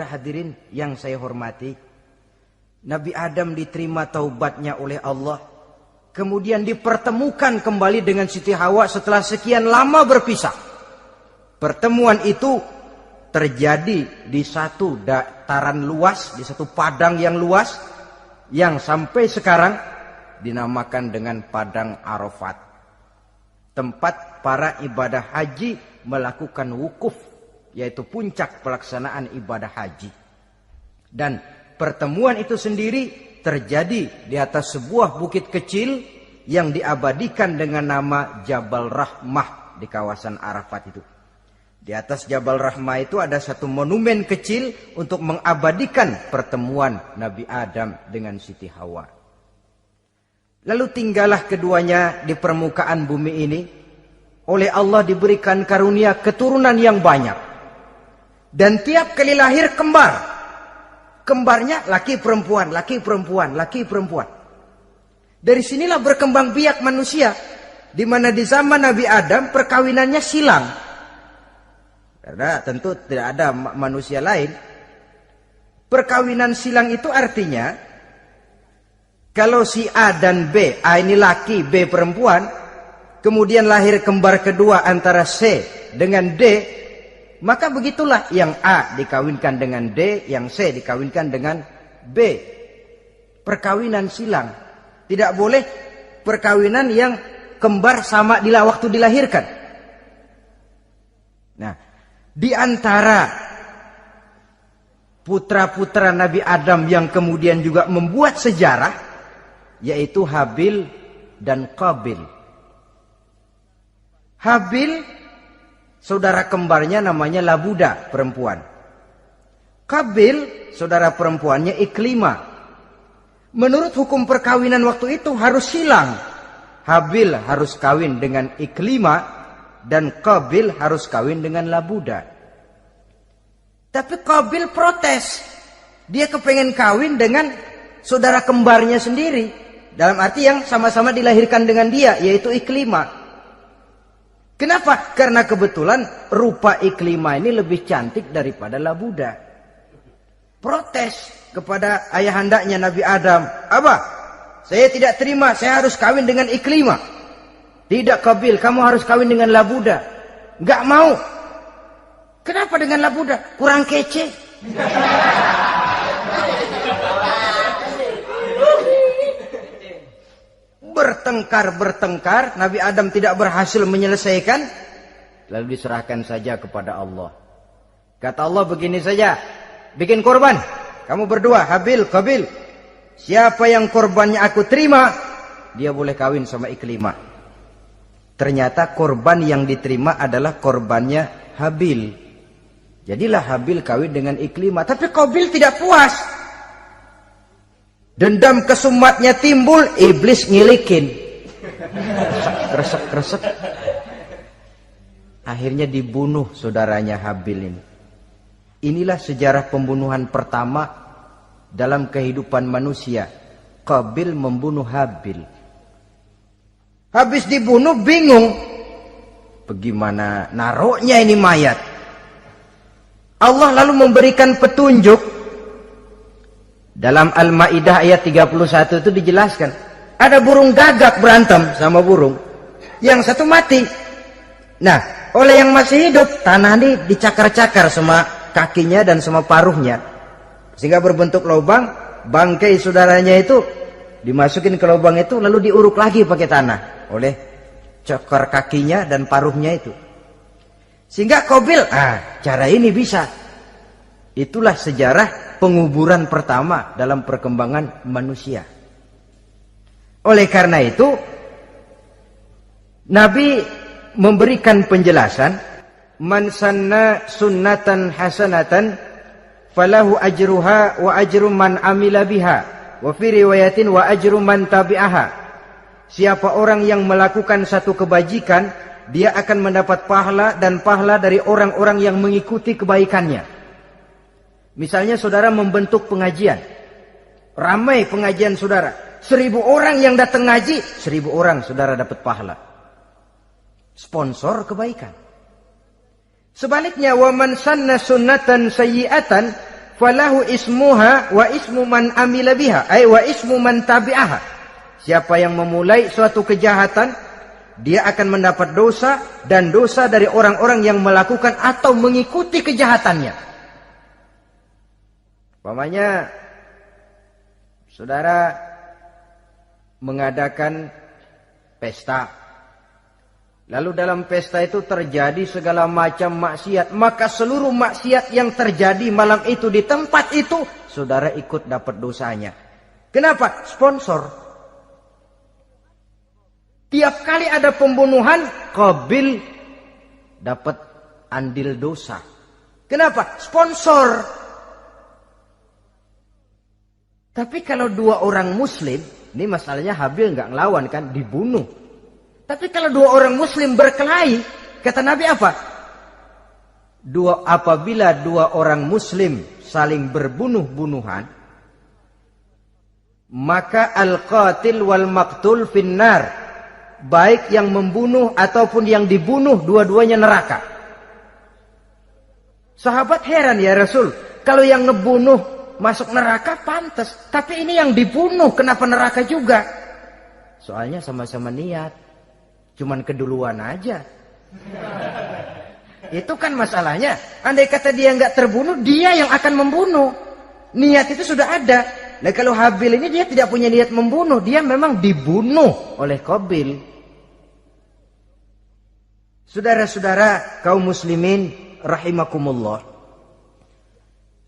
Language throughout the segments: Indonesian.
Hadirin yang saya hormati, Nabi Adam diterima taubatnya oleh Allah, kemudian dipertemukan kembali dengan Siti Hawa setelah sekian lama berpisah. Pertemuan itu terjadi di satu dataran luas, di satu padang yang luas, yang sampai sekarang dinamakan dengan Padang Arafat, tempat para ibadah haji melakukan wukuf, yaitu puncak pelaksanaan ibadah haji. Dan pertemuan itu sendiri terjadi di atas sebuah bukit kecil yang diabadikan dengan nama Jabal Rahmah di kawasan Arafat itu. Di atas Jabal Rahmah itu ada satu monumen kecil untuk mengabadikan pertemuan Nabi Adam dengan Siti Hawa. Lalu tinggallah keduanya di permukaan bumi ini. Oleh Allah diberikan karunia keturunan yang banyak. Dan tiap kali lahir kembar. Kembarnya laki perempuan, laki perempuan, laki perempuan. Dari sinilah berkembang biak manusia. Di mana di zaman Nabi Adam perkawinannya silang. Karena tentu tidak ada manusia lain. Perkawinan silang itu artinya, kalau si A dan B, A ini laki, B perempuan, kemudian lahir kembar kedua antara C dengan D, maka begitulah yang A dikawinkan dengan D, yang C dikawinkan dengan B. Perkawinan silang. Tidak boleh perkawinan yang kembar sama di waktu dilahirkan. Nah, di antara putra-putra Nabi Adam yang kemudian juga membuat sejarah, yaitu Habil dan Qabil. Habil, saudara kembarnya namanya Labuda, perempuan. Qabil, saudara perempuannya Iklimah. Menurut hukum perkawinan waktu itu harus silang. Habil harus kawin dengan Iklimah dan Qabil harus kawin dengan Labuda. Tapi Qabil protes. Dia kepengen kawin dengan saudara kembarnya sendiri. Dalam arti yang sama-sama dilahirkan dengan dia, yaitu Iklimah. Kenapa? Karena kebetulan rupa Iklimah ini lebih cantik daripada Labuda. Protes kepada ayahandanya Nabi Adam. Abah, saya tidak terima, saya harus kawin dengan Iklimah. Tidak Qabil, kamu harus kawin dengan Labuda. Enggak mau. Kenapa dengan Labuda? Kurang kece. Bertengkar, Nabi Adam tidak berhasil menyelesaikan, lalu diserahkan saja kepada Allah. Kata Allah begini saja, bikin korban, kamu berdua, Habil, Qabil. Siapa yang korbannya aku terima, dia boleh kawin sama Iklimah. Ternyata korban yang diterima adalah korbannya Habil. Jadilah Habil kawin dengan Iklimah. Tapi Qabil tidak puas. Dendam kesumatnya timbul, iblis ngilikin. Kresek. Akhirnya dibunuh saudaranya Habil ini. Inilah sejarah pembunuhan pertama dalam kehidupan manusia. Qabil membunuh Habil. Habis dibunuh bingung. Bagaimana naruhnya ini mayat? Allah lalu memberikan petunjuk. Dalam Al-Maidah ayat 31 itu dijelaskan. Ada burung gagak berantem sama burung. Yang satu mati. Nah, oleh yang masih hidup, tanah ini dicakar-cakar sama kakinya dan sama paruhnya. Sehingga berbentuk lubang, bangkai saudaranya itu dimasukin ke lubang itu, lalu diuruk lagi pakai tanah. Oleh cakar kakinya dan paruhnya itu. Sehingga Qabil, cara ini bisa. Itulah sejarah penguburan pertama dalam perkembangan manusia. Oleh karena itu, Nabi memberikan penjelasan, man sanna sunnatan hasanatan falahu ajruha wa ajru man amila biha wa fi riwayatin wa ajru man tabi'aha. Siapa orang yang melakukan satu kebajikan, dia akan mendapat pahala dan pahala dari orang-orang yang mengikuti kebaikannya. Misalnya saudara membentuk pengajian. Ramai pengajian saudara. 1000 orang yang datang ngaji, 1000 orang saudara dapat pahala. Sponsor kebaikan. Sebaliknya, wa man sanna sunnatan sayyi'atan falahu ismuha wa ismu man amila biha, ay wa ismu man tabi'aha. Siapa yang memulai suatu kejahatan, dia akan mendapat dosa dan dosa dari orang-orang yang melakukan atau mengikuti kejahatannya. Umpamanya saudara mengadakan pesta, lalu dalam pesta itu terjadi segala macam maksiat, maka seluruh maksiat yang terjadi malam itu di tempat itu, saudara ikut dapat dosanya. Kenapa? Sponsor. Tiap kali ada pembunuhan, Qabil dapat andil dosa. Kenapa? Sponsor. Tapi kalau dua orang muslim, ini masalahnya Habil nggak ngelawan kan, dibunuh. Tapi kalau dua orang muslim berkelahi, kata Nabi apa? Apabila dua orang muslim saling berbunuh-bunuhan, maka al-qatil wal maqtul finnar. Baik yang membunuh ataupun yang dibunuh, dua-duanya neraka. Sahabat heran, ya Rasul, kalau yang ngebunuh masuk neraka pantas, tapi ini yang dibunuh kenapa neraka juga? Soalnya sama-sama niat, cuman keduluan aja. Itu kan masalahnya. Andai kata dia nggak terbunuh, dia yang akan membunuh. Niat itu sudah ada. Nah kalau Habil ini dia tidak punya niat membunuh, dia memang dibunuh oleh Qabil. Saudara-saudara kaum muslimin rahimakumullah.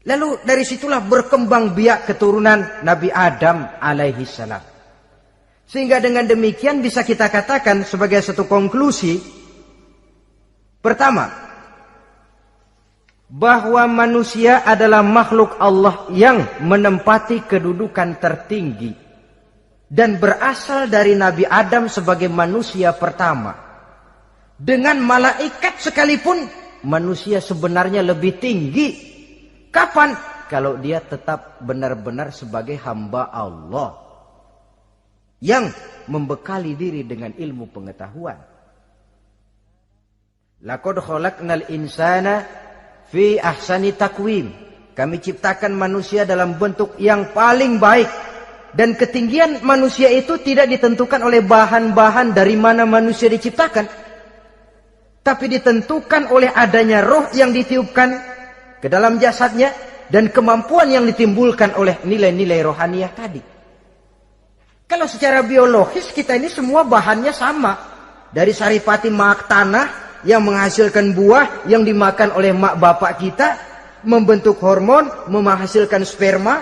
Lalu dari situlah berkembang biak keturunan Nabi Adam alaihi salam. Sehingga dengan demikian bisa kita katakan sebagai satu konklusi. Pertama, bahwa manusia adalah makhluk Allah yang menempati kedudukan tertinggi dan berasal dari Nabi Adam sebagai manusia pertama. Dengan malaikat sekalipun manusia sebenarnya lebih tinggi. Kapan? Kalau dia tetap benar-benar sebagai hamba Allah yang membekali diri dengan ilmu pengetahuan. Laqad khalaqnal insana fi ahsani takwim. Kami ciptakan manusia dalam bentuk yang paling baik. Dan ketinggian manusia itu tidak ditentukan oleh bahan-bahan dari mana manusia diciptakan, tapi ditentukan oleh adanya roh yang ditiupkan ke dalam jasadnya dan kemampuan yang ditimbulkan oleh nilai-nilai rohaniah tadi. Kalau secara biologis kita ini semua bahannya sama. Dari saripati mak tanah yang menghasilkan buah yang dimakan oleh mak bapak kita, membentuk hormon, menghasilkan sperma,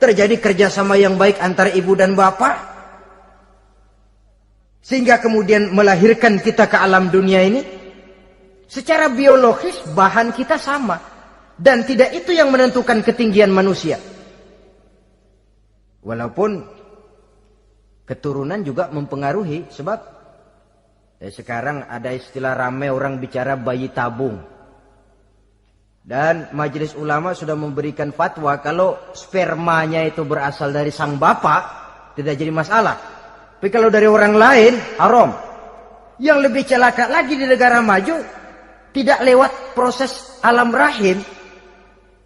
terjadi kerjasama yang baik antara ibu dan bapak, sehingga kemudian melahirkan kita ke alam dunia ini. Secara biologis bahan kita sama. Dan tidak itu yang menentukan ketinggian manusia. Walaupun keturunan juga mempengaruhi. Sebab sekarang ada istilah ramai orang bicara bayi tabung. Dan majelis ulama sudah memberikan fatwa kalau spermanya itu berasal dari sang bapak, tidak jadi masalah. Tapi kalau dari orang lain, haram. Yang lebih celaka lagi di negara maju, tidak lewat proses alam rahim.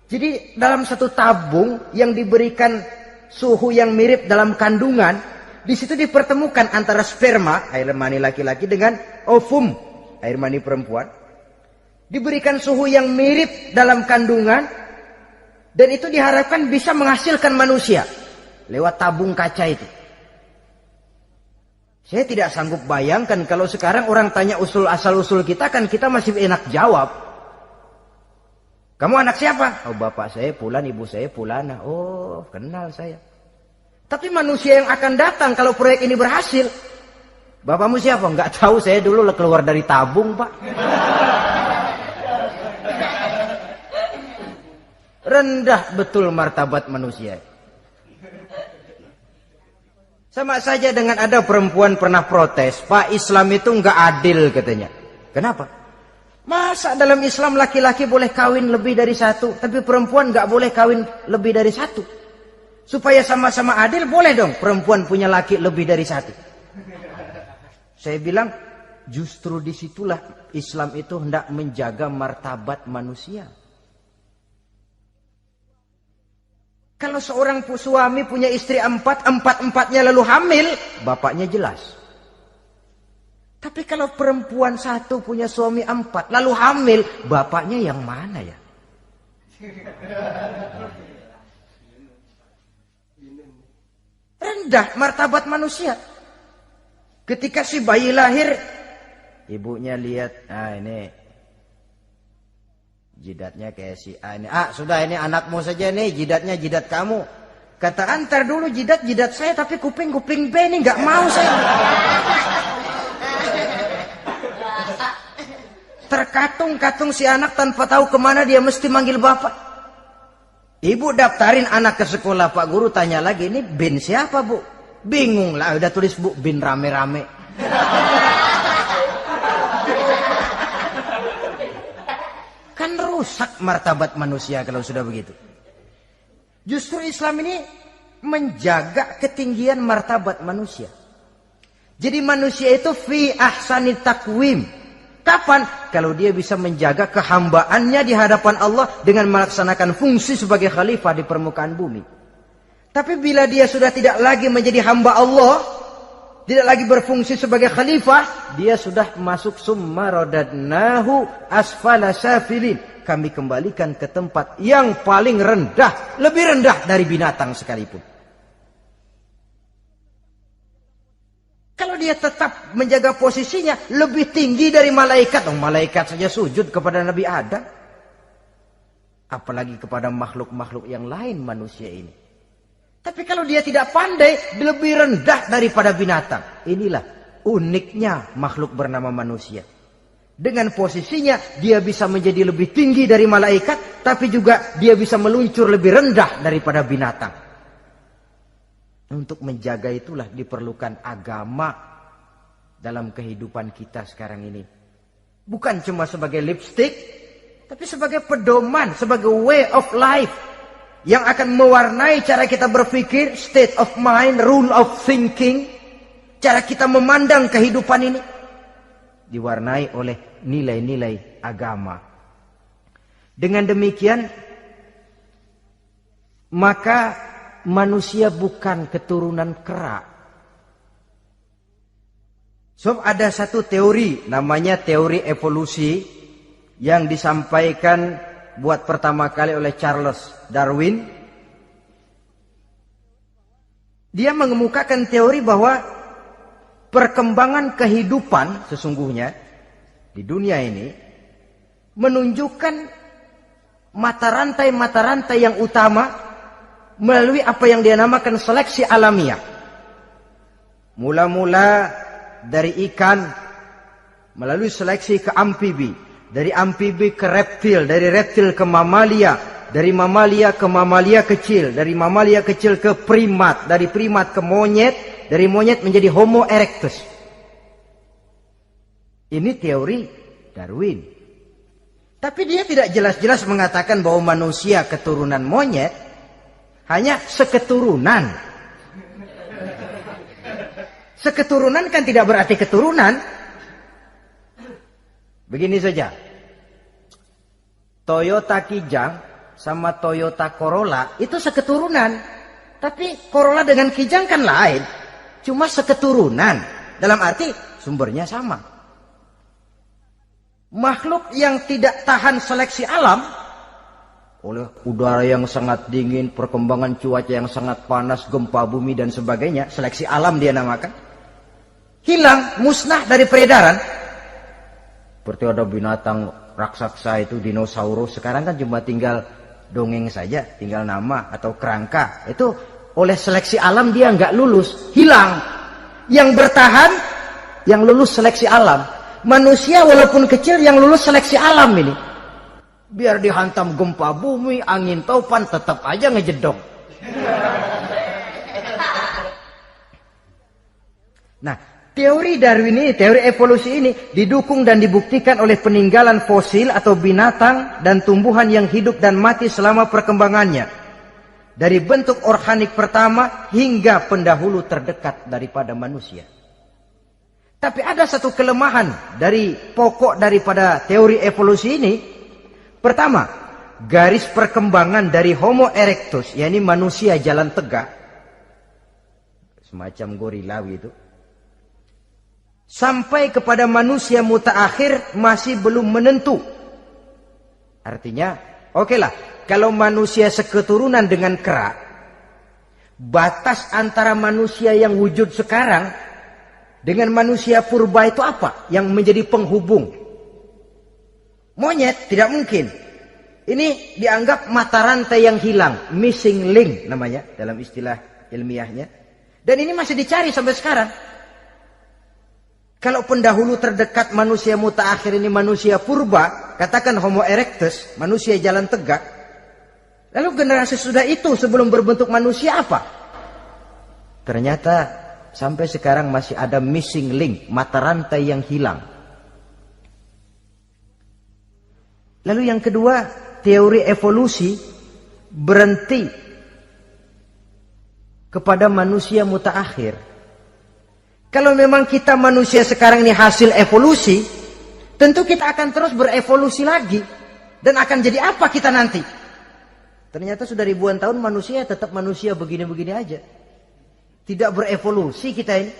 Jadi dalam satu tabung yang diberikan suhu yang mirip dalam kandungan, di situ dipertemukan antara sperma, air mani laki-laki, dengan ovum, air mani perempuan. Diberikan suhu yang mirip dalam kandungan, dan itu diharapkan bisa menghasilkan manusia lewat tabung kaca itu. Saya tidak sanggup bayangkan kalau sekarang orang tanya asal-usul kita, kan kita masih enak jawab. Kamu anak siapa? Oh, bapak saya Fulan, ibu saya Fulana. Oh, kenal saya. Tapi manusia yang akan datang kalau proyek ini berhasil, bapakmu siapa? Enggak tahu, saya dulu keluar dari tabung, Pak. Rendah betul martabat manusia. Sama saja dengan ada perempuan pernah protes, Pak, Islam itu enggak adil katanya. Kenapa? Masa dalam Islam laki-laki boleh kawin lebih dari satu, tapi perempuan enggak boleh kawin lebih dari satu. Supaya sama-sama adil, boleh dong perempuan punya laki lebih dari satu. Saya bilang, justru disitulah Islam itu hendak menjaga martabat manusia. Kalau seorang suami punya istri empat-empatnya lalu hamil, bapaknya jelas. Tapi kalau perempuan satu punya suami 4 lalu hamil, bapaknya yang mana ya? Rendah martabat manusia. Ketika si bayi lahir, ibunya lihat, ini jidatnya kayak si A ini. Sudah ini anakmu saja nih, jidatnya jidat kamu. Kata antar dulu jidat saya, tapi kuping B ini nggak mau saya. Terkatung-katung si anak tanpa tahu kemana dia mesti manggil bapak. Ibu daftarin anak ke sekolah, Pak Guru tanya lagi, ini bin siapa Bu? Bingung lah, udah tulis Bu, bin rame-rame. Kan rusak martabat manusia kalau sudah begitu. Justru Islam ini menjaga ketinggian martabat manusia. Jadi manusia itu fi ahsani takwim. Kapan? Kalau dia bisa menjaga kehambaannya di hadapan Allah dengan melaksanakan fungsi sebagai khalifah di permukaan bumi. Tapi bila dia sudah tidak lagi menjadi hamba Allah, tidak lagi berfungsi sebagai khalifah, dia sudah masuk summa radadnahu asfala safilin. Kami kembalikan ke tempat yang paling rendah, lebih rendah dari binatang sekalipun. Kalau dia tetap menjaga posisinya lebih tinggi dari malaikat, malaikat saja sujud kepada Nabi Adam, apalagi kepada makhluk-makhluk yang lain manusia ini. Tapi kalau dia tidak pandai, lebih rendah daripada binatang. Inilah uniknya makhluk bernama manusia. Dengan posisinya dia bisa menjadi lebih tinggi dari malaikat, tapi juga dia bisa meluncur lebih rendah daripada binatang. Untuk menjaga itulah diperlukan agama dalam kehidupan kita sekarang ini. Bukan cuma sebagai lipstick, tapi sebagai pedoman, sebagai way of life yang akan mewarnai cara kita berpikir, state of mind, rule of thinking, cara kita memandang kehidupan ini diwarnai oleh nilai-nilai agama. Dengan demikian, maka manusia bukan keturunan kera. So, ada satu teori namanya teori evolusi yang disampaikan buat pertama kali oleh Charles Darwin. Dia mengemukakan teori bahwa perkembangan kehidupan sesungguhnya di dunia ini menunjukkan mata rantai yang utama melalui apa yang dia namakan seleksi alamiah. Mula-mula dari ikan, melalui seleksi ke amfibi, dari amfibi ke reptil, dari reptil ke mamalia, dari mamalia ke mamalia kecil, dari mamalia kecil ke primat, dari primat ke monyet, dari monyet menjadi Homo erectus. Ini teori Darwin. Tapi dia tidak jelas-jelas mengatakan bahwa manusia keturunan monyet. Hanya seketurunan. Seketurunan kan tidak berarti keturunan. Begini saja. Toyota Kijang sama Toyota Corolla itu seketurunan. Tapi Corolla dengan Kijang kan lain. Cuma seketurunan. Dalam arti sumbernya sama. Makhluk yang tidak tahan seleksi alam, oleh udara yang sangat dingin, perkembangan cuaca yang sangat panas, gempa bumi dan sebagainya, seleksi alam dia namakan, hilang, musnah dari peredaran. Seperti ada binatang raksasa itu dinosaurus, sekarang kan cuma tinggal dongeng saja, tinggal nama atau kerangka. Itu oleh seleksi alam dia nggak lulus, hilang. Yang bertahan, yang lulus seleksi alam. Manusia walaupun kecil yang lulus seleksi alam ini. Biar dihantam gempa bumi, angin topan, tetap aja ngejedok. Nah, teori Darwin ini, teori evolusi ini didukung dan dibuktikan oleh peninggalan fosil atau binatang dan tumbuhan yang hidup dan mati selama perkembangannya. Dari bentuk organik pertama hingga pendahulu terdekat daripada manusia. Tapi ada satu kelemahan dari pokok daripada teori evolusi ini. Pertama, garis perkembangan dari Homo erectus, yakni manusia jalan tegak, semacam gorilawi itu, sampai kepada manusia mutaakhir masih belum menentu. Artinya, oke lah, kalau manusia seketurunan dengan kera, batas antara manusia yang wujud sekarang dengan manusia purba itu apa? Yang menjadi penghubung? Monyet tidak mungkin. Ini dianggap mata rantai yang hilang, missing link namanya dalam istilah ilmiahnya. Dan ini masih dicari sampai sekarang. Kalau pendahulu terdekat manusia mutaakhir ini manusia purba, katakan Homo erectus, manusia jalan tegak. Lalu generasi sudah itu sebelum berbentuk manusia apa? Ternyata sampai sekarang masih ada missing link, mata rantai yang hilang. Lalu yang kedua, teori evolusi berhenti kepada manusia mutaakhir. Kalau memang kita manusia sekarang ini hasil evolusi, tentu kita akan terus berevolusi lagi. Dan akan jadi apa kita nanti? Ternyata sudah ribuan tahun manusia tetap manusia begini-begini aja. Tidak berevolusi kita ini.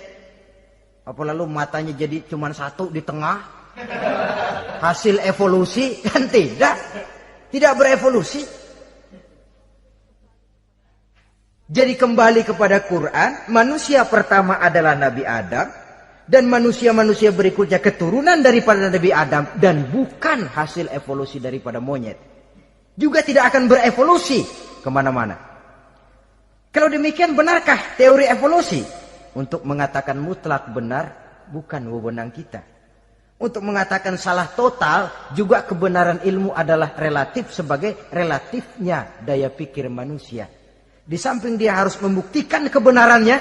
Apa lalu matanya jadi cuma satu di tengah? Hasil evolusi? Kan tidak. Tidak berevolusi. Jadi kembali kepada Quran, manusia pertama adalah Nabi Adam. Dan manusia-manusia berikutnya keturunan daripada Nabi Adam. Dan bukan hasil evolusi daripada monyet. Juga tidak akan berevolusi kemana-mana. Kalau demikian benarkah teori evolusi? Untuk mengatakan mutlak benar bukan wewenang kita. Untuk mengatakan salah total juga kebenaran ilmu adalah relatif sebagai relatifnya daya pikir manusia. Di samping dia harus membuktikan kebenarannya,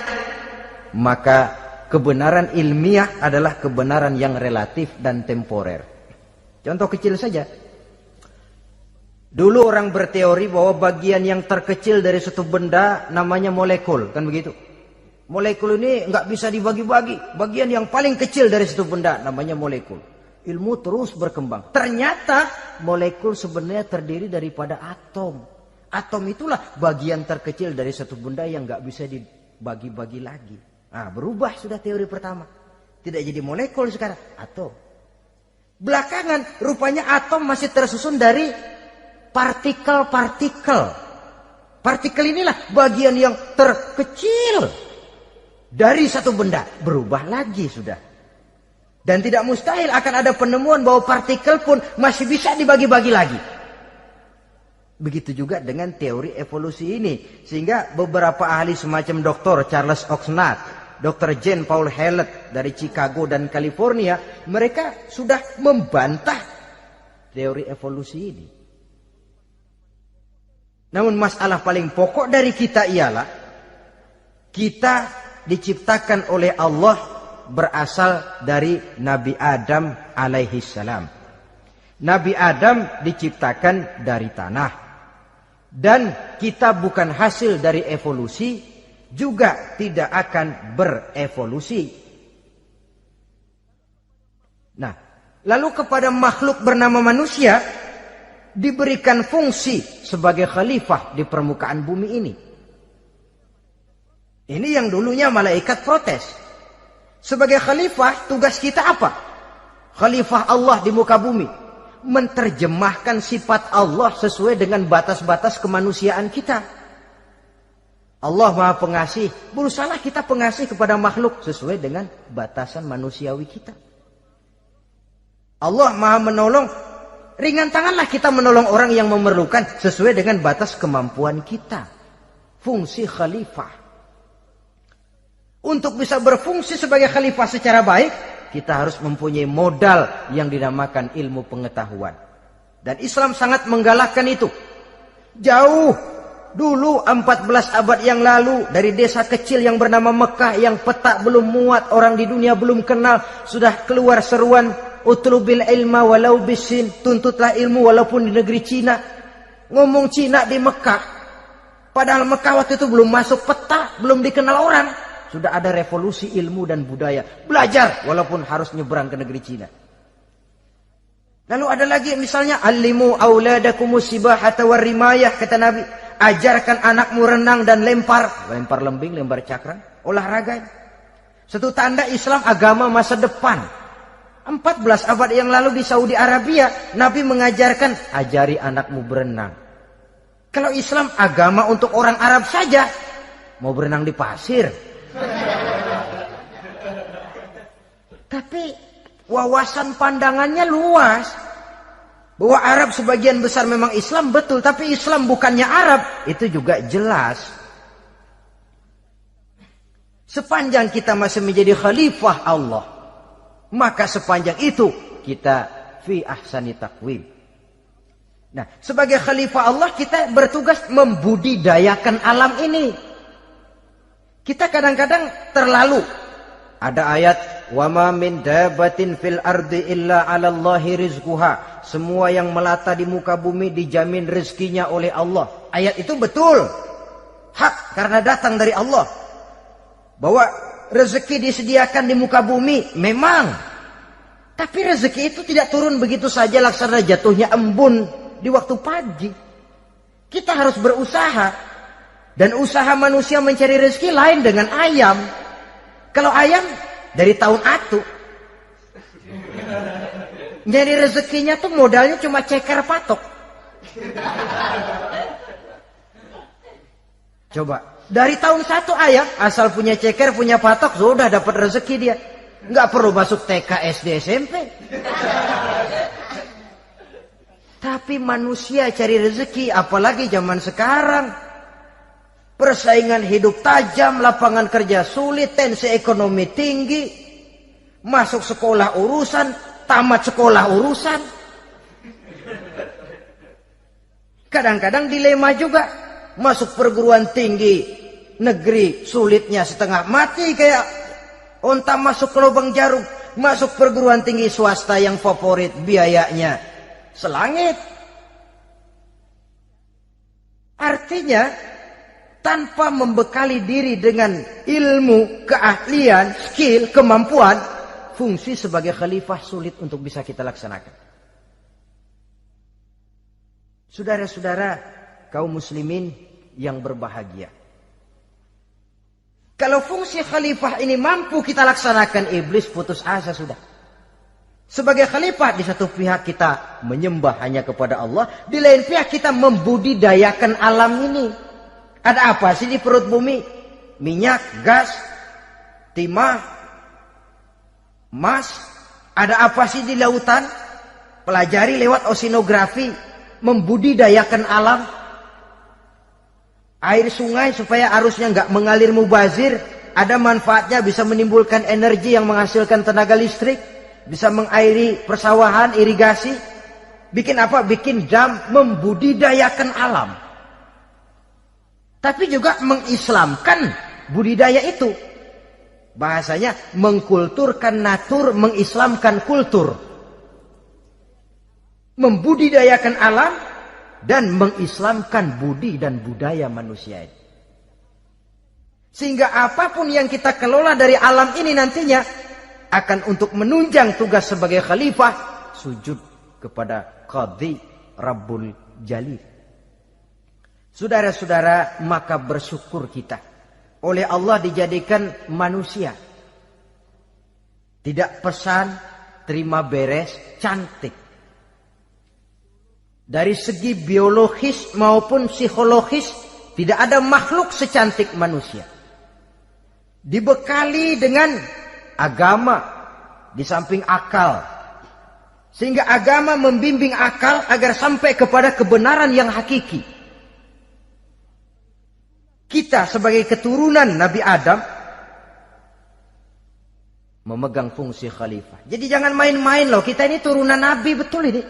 maka kebenaran ilmiah adalah kebenaran yang relatif dan temporer. Contoh kecil saja. Dulu orang berteori bahwa bagian yang terkecil dari suatu benda namanya molekul, kan begitu? Molekul ini nggak bisa dibagi-bagi. Bagian yang paling kecil dari suatu benda namanya molekul. Ilmu terus berkembang. Ternyata molekul sebenarnya terdiri daripada atom. Atom itulah bagian terkecil dari suatu benda yang nggak bisa dibagi-bagi lagi. Nah, berubah sudah teori pertama. Tidak jadi molekul sekarang, atom. Belakangan rupanya atom masih tersusun dari partikel-partikel. Partikel inilah bagian yang terkecil dari satu benda. Berubah lagi sudah. Dan tidak mustahil akan ada penemuan bahwa partikel pun masih bisa dibagi-bagi lagi. Begitu juga dengan teori evolusi ini. Sehingga beberapa ahli semacam Dr. Charles Oxnard, Dr. Jane Paul Hallett dari Chicago dan California, mereka sudah membantah teori evolusi ini. Namun masalah paling pokok dari kita ialah kita diciptakan oleh Allah berasal dari Nabi Adam alaihi salam. Nabi Adam diciptakan dari tanah. Dan kita bukan hasil dari evolusi, juga tidak akan berevolusi. Nah, lalu kepada makhluk bernama manusia diberikan fungsi sebagai khalifah di permukaan bumi ini. Ini yang dulunya malaikat protes. Sebagai khalifah, tugas kita apa? Khalifah Allah di muka bumi. Menerjemahkan sifat Allah sesuai dengan batas-batas kemanusiaan kita. Allah Maha Pengasih, berusahalah kita pengasih kepada makhluk sesuai dengan batasan manusiawi kita. Allah Maha Menolong, ringan tanganlah kita menolong orang yang memerlukan sesuai dengan batas kemampuan kita. Fungsi khalifah. Untuk bisa berfungsi sebagai khalifah secara baik, kita harus mempunyai modal yang dinamakan ilmu pengetahuan. Dan Islam sangat menggalakkan itu. Jauh dulu 14 abad yang lalu, dari desa kecil yang bernama Mekah yang peta belum muat, orang di dunia belum kenal, sudah keluar seruan utlubil ilma walau bisin, tuntutlah ilmu walaupun di negeri Cina. Ngomong Cina di Mekah, padahal Mekah waktu itu belum masuk peta, belum dikenal orang. Sudah ada revolusi ilmu dan budaya. Belajar walaupun harus nyebrang ke negeri Cina. Lalu ada lagi misalnya allimu auladakumus sibahata warrimayah, kata Nabi, ajarkan anakmu renang dan lempar lembing, lempar cakram, olahraga. Satu tanda Islam agama masa depan. 14 abad yang lalu di Saudi Arabia, Nabi mengajarkan ajari anakmu berenang. Kalau Islam agama untuk orang Arab saja, mau berenang di pasir. Tapi wawasan pandangannya luas. Bahwa Arab sebagian besar memang Islam, betul. Tapi Islam bukannya Arab, itu juga jelas. Sepanjang kita masih menjadi khalifah Allah, maka sepanjang itu kita fi ahsani taqwim. Nah, sebagai khalifah Allah kita bertugas membudidayakan alam ini. Kita kadang-kadang terlalu. Ada ayat, wa ma min dabatin fil ardi illa 'alallahi rizquha. Semua yang melata di muka bumi dijamin rezekinya oleh Allah. Ayat itu betul. Hak karena datang dari Allah. Bahwa rezeki disediakan di muka bumi memang. Tapi rezeki itu tidak turun begitu saja laksana jatuhnya embun di waktu pagi. Kita harus berusaha. Dan usaha manusia mencari rezeki lain dengan ayam. Kalau ayam dari tahun atu. Nyari rezekinya tuh modalnya cuma ceker patok. Coba. Dari tahun 1 ayam asal punya ceker, punya patok, sudah dapat rezeki dia. Nggak perlu masuk TK, SD, SMP. Tapi manusia cari rezeki, apalagi zaman sekarang. Persaingan hidup tajam, lapangan kerja sulit, tensi ekonomi tinggi. Masuk sekolah urusan, tamat sekolah urusan. Kadang-kadang dilema juga. Masuk perguruan tinggi negeri sulitnya setengah mati kayak onta masuk ke lubang jarum. Masuk perguruan tinggi swasta yang favorit biayanya selangit. Artinya tanpa membekali diri dengan ilmu, keahlian, skill, kemampuan, fungsi sebagai khalifah sulit untuk bisa kita laksanakan. Saudara-saudara kaum muslimin yang berbahagia. Kalau fungsi khalifah ini mampu kita laksanakan, iblis putus asa sudah. Sebagai khalifah, di satu pihak kita menyembah hanya kepada Allah, di lain pihak kita membudidayakan alam ini. Ada apa sih di perut bumi? Minyak, gas, timah, emas. Ada apa sih di lautan? Pelajari lewat oceanografi, membudidayakan alam. Air sungai supaya arusnya nggak mengalir mubazir, ada manfaatnya, bisa menimbulkan energi yang menghasilkan tenaga listrik, bisa mengairi persawahan, irigasi. Bikin apa? Bikin dam, membudidayakan alam. Tapi juga mengislamkan budidaya itu. Bahasanya mengkulturkan natur, mengislamkan kultur. Membudidayakan alam dan mengislamkan budi dan budaya manusia ini. Sehingga apapun yang kita kelola dari alam ini nantinya akan untuk menunjang tugas sebagai khalifah, sujud kepada Qadhi Rabbul Jalil. Saudara-saudara, maka bersyukur kita. Oleh Allah dijadikan manusia. Tidak pesan, terima beres, cantik. Dari segi biologis maupun psikologis, tidak ada makhluk secantik manusia. Dibekali dengan agama, di samping akal. Sehingga agama membimbing akal agar sampai kepada kebenaran yang hakiki. Kita sebagai keturunan Nabi Adam memegang fungsi khalifah. Jadi jangan main-main loh, kita ini turunan Nabi, betul ini.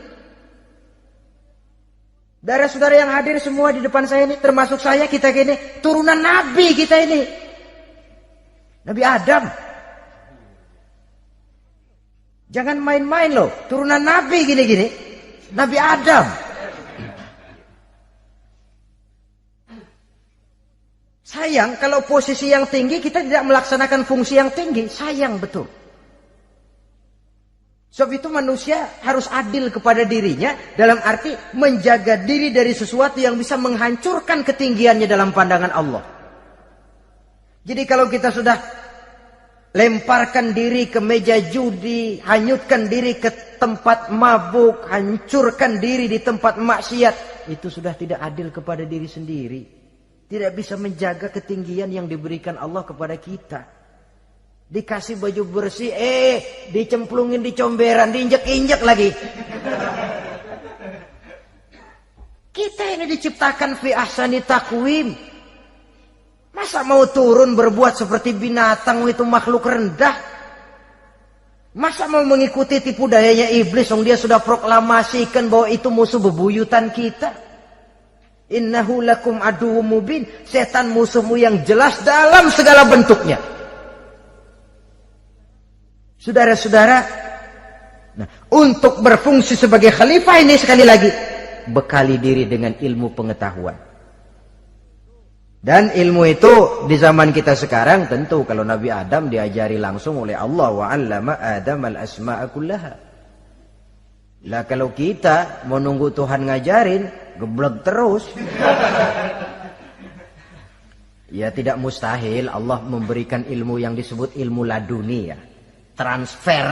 Saudara-saudara yang hadir semua di depan saya ini, termasuk saya, kita gini, turunan Nabi kita ini. Nabi Adam. Jangan main-main loh, turunan Nabi gini-gini. Nabi Adam. Sayang kalau posisi yang tinggi kita tidak melaksanakan fungsi yang tinggi. Sayang betul. Sebab itu manusia harus adil kepada dirinya dalam arti menjaga diri dari sesuatu yang bisa menghancurkan ketinggiannya dalam pandangan Allah. Jadi kalau kita sudah lemparkan diri ke meja judi, hanyutkan diri ke tempat mabuk, hancurkan diri di tempat maksiat, itu sudah tidak adil kepada diri sendiri. Tidak bisa menjaga ketinggian yang diberikan Allah kepada kita. Dikasih baju bersih, dicemplungin di comberan, diinjek-injek lagi. Kita ini diciptakan fi ahsani taqwim. Masa mau turun berbuat seperti binatang, itu makhluk rendah? Masa mau mengikuti tipu dayanya iblis, dia sudah proklamasikan bahwa itu musuh bebuyutan kita? Innahu lakum aduwwum mubin. Setan musuhmu yang jelas dalam segala bentuknya. Saudara-saudara, nah, untuk berfungsi sebagai khalifah ini sekali lagi, bekali diri dengan ilmu pengetahuan. Dan ilmu itu di zaman kita sekarang tentu kalau Nabi Adam diajari langsung oleh Allah, wa 'allama Adam al-asma'a kullaha. Lah kalau kita mau nunggu Tuhan ngajarin, geblek terus. Ya tidak mustahil Allah memberikan ilmu yang disebut ilmu laduni ya. Transfer.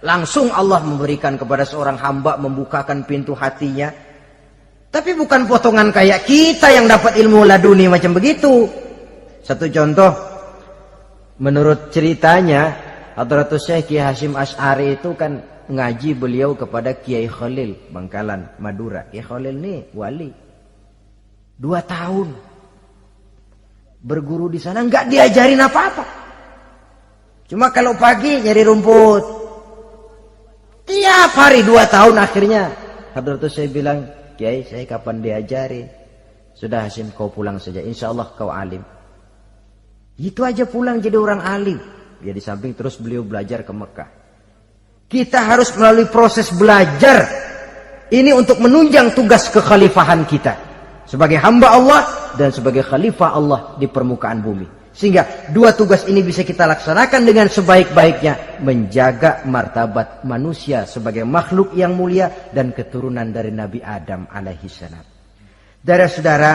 Langsung Allah memberikan kepada seorang hamba, membukakan pintu hatinya. Tapi bukan potongan kayak kita yang dapat ilmu laduni macam begitu. Satu contoh, menurut ceritanya, Hadratus Syekh Kiai Hasyim Asy'ari itu kan ngaji beliau kepada Kiai Khalil Bangkalan, Madura. Kiai Khalil ini wali. 2 tahun berguru di sana, nggak diajarin apa-apa. Cuma kalau pagi nyari rumput. Tiap hari 2 tahun akhirnya Hadratus Syekh bilang, Kiai saya kapan diajari? Sudah Hasyim kau pulang saja, insya Allah kau alim. Itu aja pulang jadi orang alim. Ya di samping terus beliau belajar ke Mekah. Kita harus melalui proses belajar. Ini untuk menunjang tugas kekhalifahan kita. Sebagai hamba Allah dan sebagai khalifah Allah di permukaan bumi. Sehingga 2 tugas ini bisa kita laksanakan dengan sebaik-baiknya. Menjaga martabat manusia sebagai makhluk yang mulia dan keturunan dari Nabi Adam alaihissalam. Saudara-saudara,